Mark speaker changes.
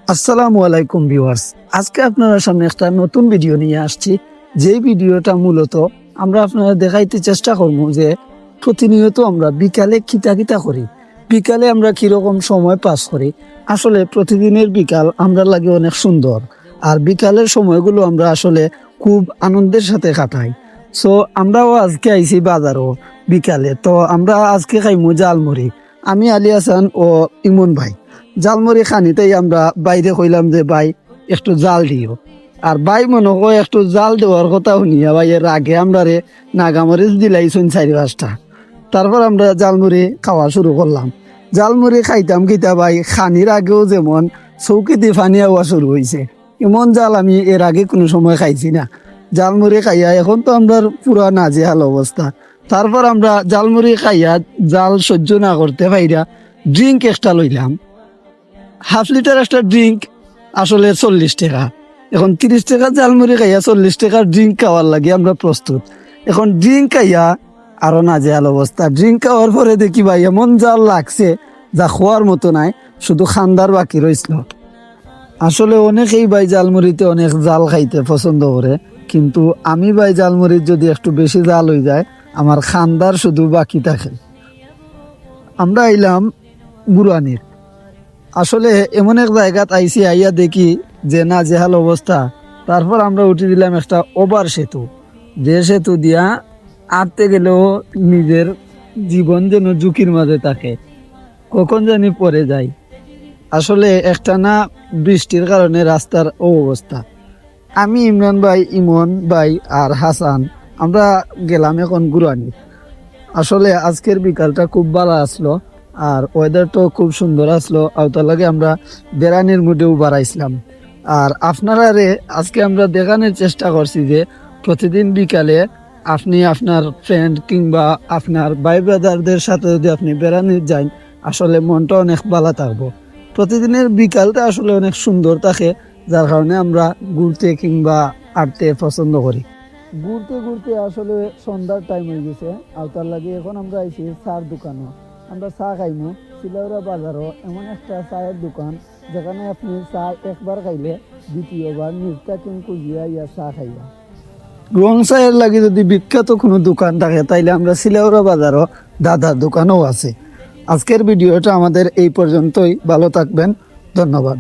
Speaker 1: আসসালামু আলাইকুম ভিউয়ার্স, আজকে আপনাদের সামনে একটা নতুন ভিডিও নিয়ে আসছি। যে ভিডিওটা মূলত আমরা আপনারা দেখাইতে চেষ্টা করব যে প্রতিনিয়ত আমরা বিকালে কিতা করি, বিকালে আমরা কিরকম সময় পাস করি। আসলে প্রতিদিনের বিকাল আমরা লাগে অনেক সুন্দর, আর বিকালের সময়গুলো আমরা আসলে খুব আনন্দের সাথে কাটাই। সো আমরাও আজকে আইছি বাজারও বিকালে, তো আমরা আজকে খাইমু জালমুড়ি। আমি আলী হাসান ও ইমন ভাই জালমুড়ি খানিতেই আমরা বাইরে কইলাম যে ভাই একটু জাল দিও, আর ভাই মনে হয় একটু জাল দেওয়ার কথা শুনিয়া ভাই এর আগে আমরা নাগামরিচ দিলাইছুন 4-5টা। তারপর আমরা জালমুড়ি খাওয়া শুরু করলাম। জালমুড়ি খাইতাম কিতা ভাই, খানির আগেও যেমন চৌকি দিয়ে ফানি হওয়া শুরু হয়েছে, এমন জাল আমি এর আগে কোনো সময় খাইছি না। জালমুড়ি খাইয়া এখন তো আমরা পুরা নাজেহাল অবস্থা। তারপর আমরা জালমুড়ি খাইয়া জাল সহ্য না করতে পাইরা ড্রিঙ্ক একটা লইলাম। 1/2 লিটার একটা ড্রিঙ্ক আসলে 40 টাকা। এখন 30 টাকা জালমুড়ি খাইয়া 40 টাকার ড্রিঙ্ক খাওয়ার লাগে আমরা প্রস্তুত। এখন ড্রিঙ্ক খাইয়া আরো নাজেহাল অবস্থা। ড্রিঙ্ক খাওয়ার পরে দেখি ভাই এমন জাল লাগছে যা খোয়ার মতো নাই, শুধু খান্দার বাকি রয়েছিল। আসলে অনেকেই ভাই জালমুড়িতে অনেক জাল খাইতে পছন্দ করে, কিন্তু আমি ভাই জালমুড়ির যদি একটু বেশি জাল হয়ে যায় আমার খান্দার শুধু বাকি থাকে। আমরা আইলাম বুরানির। আসলে এমন এক জায়গাত আইসি, আইয়া দেখি যে নাজেহাল অবস্থা। তারপর আমরা উঠে দিলাম একটা ওভার সেতু, যে সেতু দিয়া আটতে গেলেও নিজের জীবন যেন ঝুঁকির মাঝে থাকে, কখন জানি পড়ে যায়। আসলে একটা না বৃষ্টির কারণে রাস্তার অবস্থা। আমি ইমরান ভাই, ইমন ভাই আর হাসান আমরা গেলাম এখন গুরানি। আসলে আজকের বিকালটা খুব ভালো আসলো, আর ওয়েদারটাও খুব সুন্দর আসলো। আওতার লাগে আমরা বেড়ানির মুডেও বাড়াইছিলাম। আর আপনারা আজকে আমরা দেখানোর চেষ্টা করছি যে প্রতিদিন বিকালে আপনি আপনার ফ্রেন্ড কিংবা আপনার ভাই ব্রাদারদের সাথে যদি আপনি বেড়ানির যান, আসলে মনটা অনেক ভালো থাকবো। প্রতিদিনের বিকালটা আসলে অনেক সুন্দর থাকে, যার কারণে আমরা ঘুরতে কিংবা আঁটতে পছন্দ করি। ঘুরতে ঘুরতে আসলে সন্ধ্যার টাইম হয়ে গেছে। আওতার লাগে এখন আমরা আইছি চার দোকানও। আমরা চা খাইমু শিলাউড়া বাজারও এমন একটা চায়ের দোকান, যেখানে আপনি চা একবার খাইলে দ্বিতীয়বার নিজটা কিন্তু জিয়া ইয়া চা খাইয়া। রং চায়ের লাগে যদি বিখ্যাত কোনো দোকান থাকে তাইলে আমরা শিলাউড়া বাজারও দাদার দোকানও আছে। আজকের ভিডিওটা আমাদের এই পর্যন্তই। ভালো থাকবেন, ধন্যবাদ।